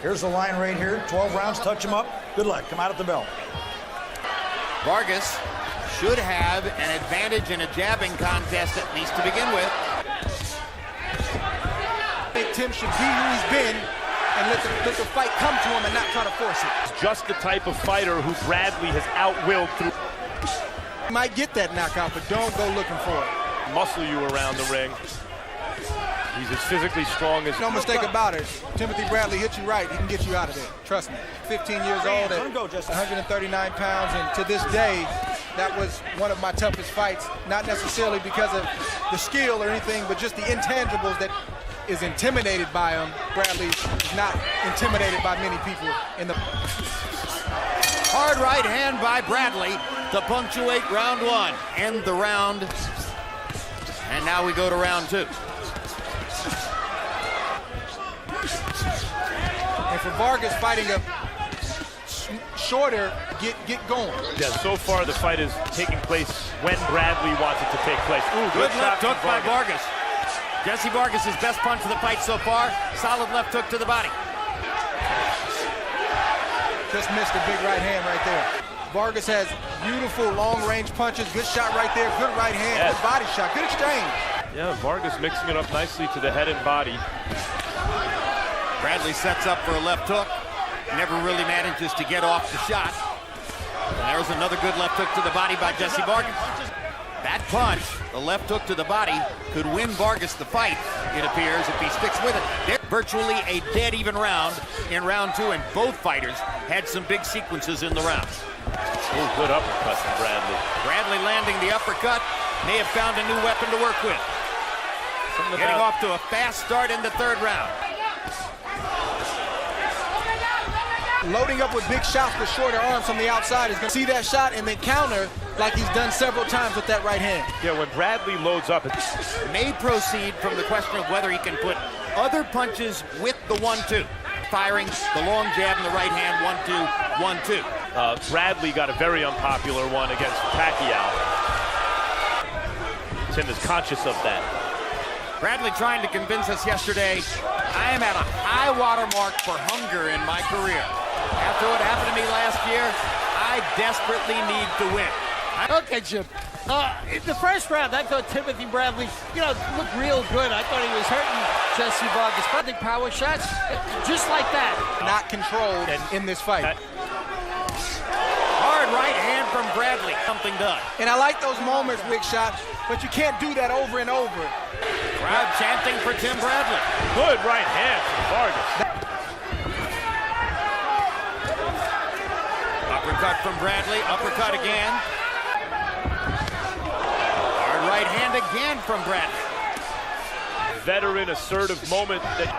Here's the line right here. 12 rounds, touch him up. Good luck. Come out at the bell. Vargas should have an advantage in a jabbing contest, at least to begin with. I think Tim should be who he's been and let the fight come to him and not try to force it. It's just the type of fighter who Bradley has outwilled through. You might get that knockout, but don't go looking for it. Muscle you around the ring. He's as physically strong as... No mistake about it. Timothy Bradley hit you right, he can get you out of there. Trust me. 15 years old at 139 pounds, and to this day, that was one of my toughest fights. Not necessarily because of the skill or anything, but just the intangibles that is intimidated by him. Bradley is not intimidated by many people in the... Hard right hand by Bradley to punctuate round one. End the round. And now we go to round two. And for Vargas fighting a shorter, get going. Yeah, so far the fight is taking place when Bradley wants it to take place. Ooh, good left hook by Vargas. Jessie Vargas' best punch of the fight so far. Solid left hook to the body. Just missed a big right hand right there. Vargas has beautiful long-range punches. Good shot right there. Good right hand. Yes. Good body shot. Good exchange. Yeah, Vargas mixing it up nicely to the head and body. Bradley sets up for a left hook. Never really manages to get off the shot. And there's another good left hook to the body by Jessie Vargas. That punch, the left hook to the body, could win Vargas the fight, it appears, if he sticks with it. They're virtually a dead even round in round two, and both fighters had some big sequences in the round. Oh, good uppercut from Bradley. Bradley landing the uppercut, may have found a new weapon to work with. Getting off to a fast start in the third round. Loading up with big shots with shorter arms from the outside. He's going to see that shot and then counter like he's done several times with that right hand. Yeah, when Bradley loads up, it may proceed from the question of whether he can put other punches with the 1-2. Firing the long jab in the right hand, 1-2, 1-2. Bradley got a very unpopular one against Pacquiao. Tim is conscious of that. Bradley trying to convince us yesterday, I am at a high water mark for hunger in my career. After what happened to me last year, I desperately need to win. Okay, Jim. In the first round, I thought Timothy Bradley, looked real good. I thought he was hurting Jessie Vargas. But the power shots, just like that. Not controlled in this fight. Hard right hand from Bradley. Something done. And I like those moments, Big Shot, but you can't do that over and over. Crowd chanting for Tim Bradley. Good right hand from Vargas. Uppercut from Bradley, uppercut again. Hard right hand again from Bradley. Veteran assertive moment that...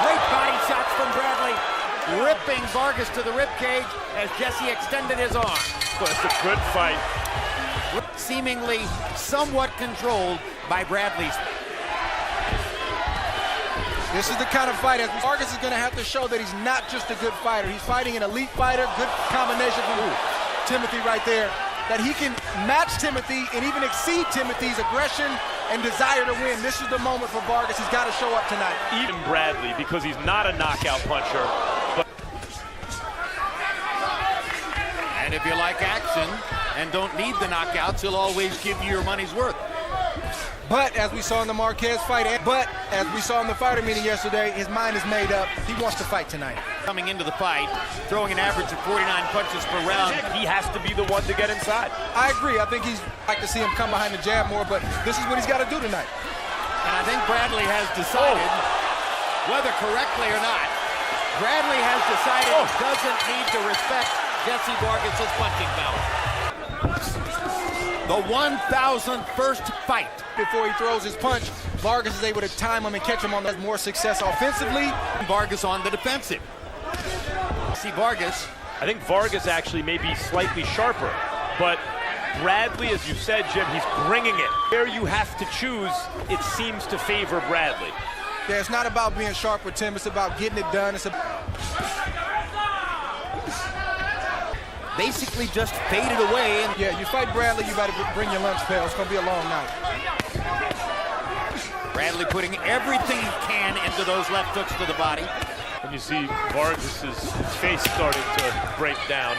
Great body shots from Bradley. Ripping Vargas to the ribcage as Jessie extended his arm. Well, it's a good fight. Seemingly somewhat controlled by Bradley's. This is the kind of fight that Vargas is going to have to show that he's not just a good fighter. He's fighting an elite fighter. Good combination from Timothy right there. That he can match Timothy and even exceed Timothy's aggression and desire to win. This is the moment for Vargas. He's got to show up tonight. Even Bradley, because he's not a knockout puncher. But... And if you like action and don't need the knockouts, he'll always give you your money's worth. But as we saw in the Marquez fight, but as we saw in the fighter meeting yesterday, his mind is made up. He wants to fight tonight. Coming into the fight, throwing an average of 49 punches per round. He has to be the one to get inside. I agree. I think he's like to see him come behind the jab more, but this is what he's got to do tonight. And I think Bradley has decided, whether correctly or not, Bradley has decided he doesn't need to respect Jessie Vargas' punching power. The 1,001st fight. Before he throws his punch, Vargas is able to time him and catch him on that more success offensively. Vargas on the defensive. See Vargas. I think Vargas actually may be slightly sharper, but Bradley, as you said, Jim, he's bringing it. Where you have to choose, it seems to favor Bradley. Yeah, it's not about being sharp with Tim, it's about getting it done. It's basically just faded away. Yeah, you fight Bradley, you better bring your lunch pail. It's going to be a long night. Bradley putting everything he can into those left hooks to the body. And you see Vargas' face starting to break down.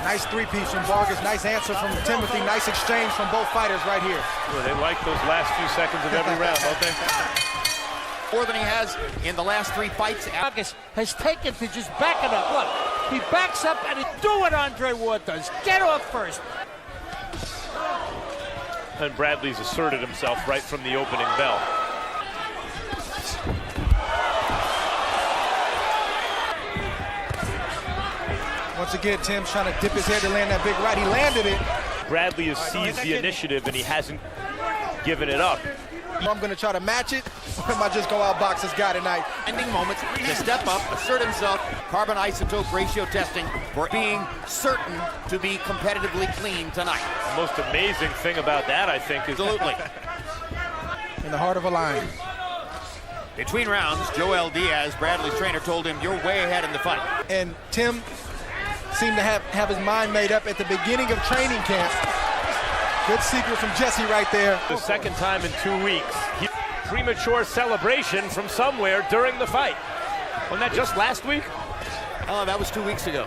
Nice three-piece from Vargas. Nice answer from Timothy. Nice exchange from both fighters right here. Well, they like those last few seconds of every round, don't they? More than he has in the last 3 fights. Vargas has taken to just back it up. Look, he backs up and he do what Andre Ward does. Get off first. And Bradley's asserted himself right from the opening bell. Once again, Tim's trying to dip his head to land that big right. He landed it. Bradley has seized the initiative and he hasn't given it up. I'm going to try to match it, or am I just go out box this guy tonight? Ending moments to step up, assert himself. Carbon isotope ratio testing for being certain to be competitively clean tonight. The most amazing thing about that, I think, is Absolutely. In the heart of a lion. Between rounds, Joel Diaz, Bradley's trainer, told him, "You're way ahead in the fight." And Tim seemed to have his mind made up at the beginning of training camp. Good secret from Jessie right there. the second time in 2 weeks. Premature celebration from somewhere during the fight. Wasn't that just last week? Oh, that was 2 weeks ago.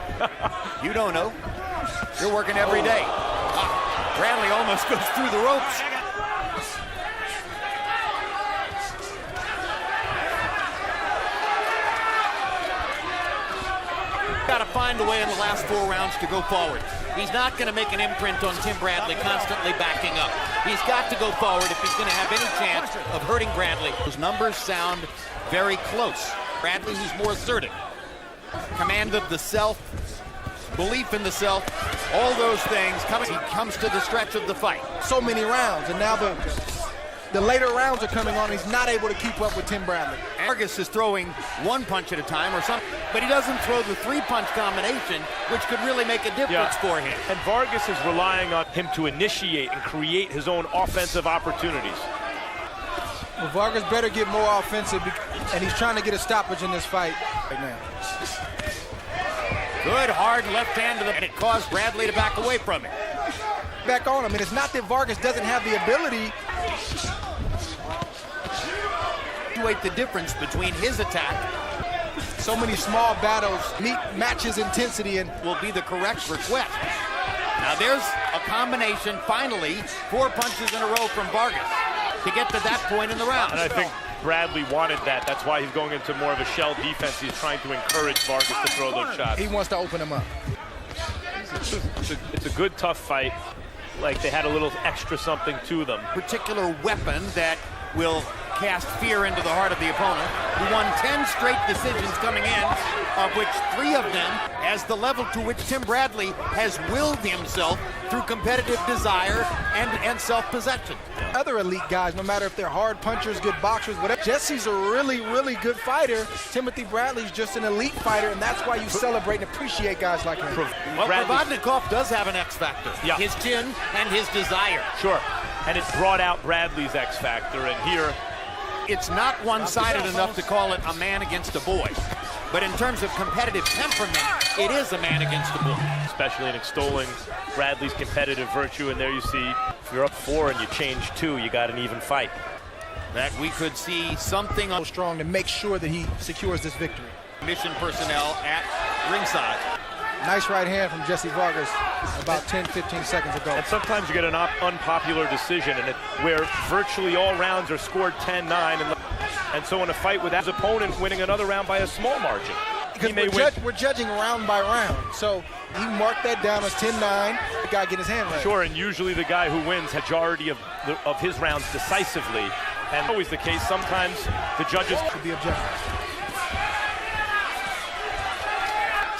You don't know. You're working every day. Bradley almost goes through the ropes. Got to find a way in the last 4 rounds to go forward. He's not going to make an imprint on Tim Bradley constantly backing up. He's got to go forward if he's going to have any chance of hurting Bradley. Those numbers sound very close. Bradley, who's more assertive. Command of the self, belief in the self, all those things. He comes to the stretch of the fight. So many rounds, and now the later rounds are coming on. He's not able to keep up with Tim Bradley. Vargas is throwing 1 punch at a time or something, but he doesn't throw the 3-punch combination, which could really make a difference for him. And Vargas is relying on him to initiate and create his own offensive opportunities. Well, Vargas better get more offensive, and he's trying to get a stoppage in this fight right now. Good hard left hand to and it caused Bradley to back away from it. Back on him, and it's not that Vargas doesn't have the ability. The difference between his attack. So many small battles matches intensity and will be the correct request. Now there's a combination, finally, 4 punches in a row from Vargas to get to that point in the round. And I think Bradley wanted that. That's why he's going into more of a shell defense. He's trying to encourage Vargas to throw those shots. He wants to open him up. It's a good, tough fight. Like they had a little extra something to them. Particular weapon that will cast fear into the heart of the opponent, who won 10 straight decisions coming in, of which 3 of them as the level to which Tim Bradley has willed himself through competitive desire and self-possession. Other elite guys, no matter if they're hard punchers, good boxers, whatever. Jesse's a really, really good fighter. Timothy Bradley's just an elite fighter, and that's why you celebrate and appreciate guys like him. Well, Provodnikov does have an X factor. Yeah. His chin and his desire. Sure. And it brought out Bradley's X factor, and here it's not one-sided enough to call it a man against a boy. But in terms of competitive temperament, it is a man against a boy. Especially in extolling Bradley's competitive virtue, and there you see, if you're up 4 and you change 2, you got an even fight. That we could see something on strong to make sure that he secures this victory. Mission personnel at ringside. Nice right hand from Jessie Vargas about 10-15 seconds ago. And sometimes you get an unpopular decision where virtually all rounds are scored 10-9, and so in a fight with his opponent winning another round by a small margin. Because we're judging round by round, so he marked that down as 10-9. The guy get his hand right. Sure, and usually the guy who wins has majority of his rounds decisively, and always the case. Sometimes the judges could be objective.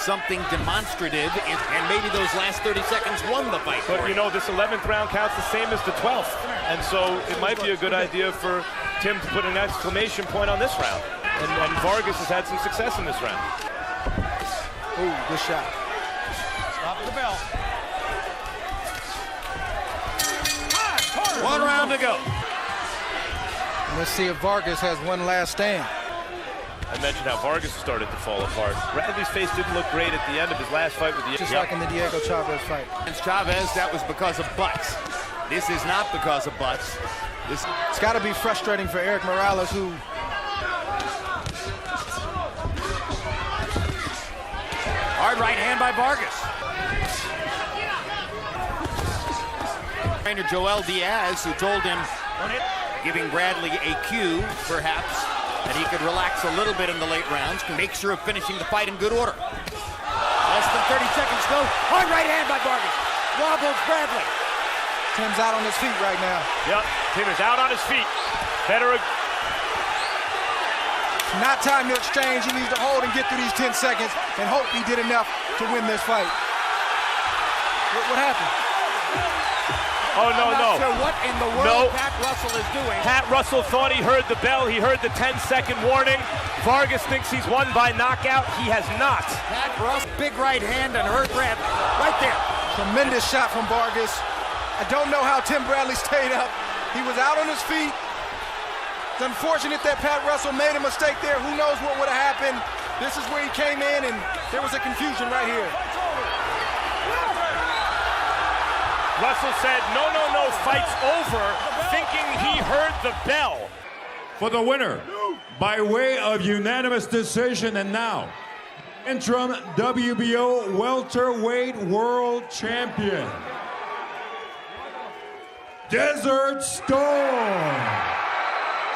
Something demonstrative, and maybe those last 30 seconds won the fight. But you know, this 11th round counts the same as the 12th, and so it might be a good idea for Tim to put an exclamation point on this round. And Vargas has had some success in this round. Ooh, good shot. Stop the bell. 1 round to go. Let's see if Vargas has one last stand. I mentioned how Vargas started to fall apart. Bradley's face didn't look great at the end of his last fight with the... Just like in the Diego Chavez fight. Against Chavez, that was because of butts. This is not because of butts. It's got to be frustrating for Eric Morales, who hard right hand by Vargas. Trainer Joel Diaz, who told him, giving Bradley a cue, perhaps, that he could relax a little bit in the late rounds, can make sure of finishing the fight in good order. Less than 30 seconds to go. Hard right hand by Vargas. Wobbles Bradley. Tim's out on his feet right now. Yep, Tim is out on his feet. Better. Not time to exchange. He needs to hold and get through these 10 seconds and hope he did enough to win this fight. What happened? Oh, no, I'm no. not sure what in the world Pat Russell is doing. Pat Russell thought he heard the bell. He heard the 10-second warning. Vargas thinks he's won by knockout. He has not. Pat Russell, big right hand and hurt Bradley. Right there. Tremendous shot from Vargas. I don't know how Tim Bradley stayed up. He was out on his feet. It's unfortunate that Pat Russell made a mistake there. Who knows what would have happened. This is where he came in, and there was a confusion right here. Russell said, no, fight's over, thinking he heard the bell. For the winner, by way of unanimous decision, and now, interim WBO welterweight world champion, Desert Storm,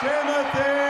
Timothy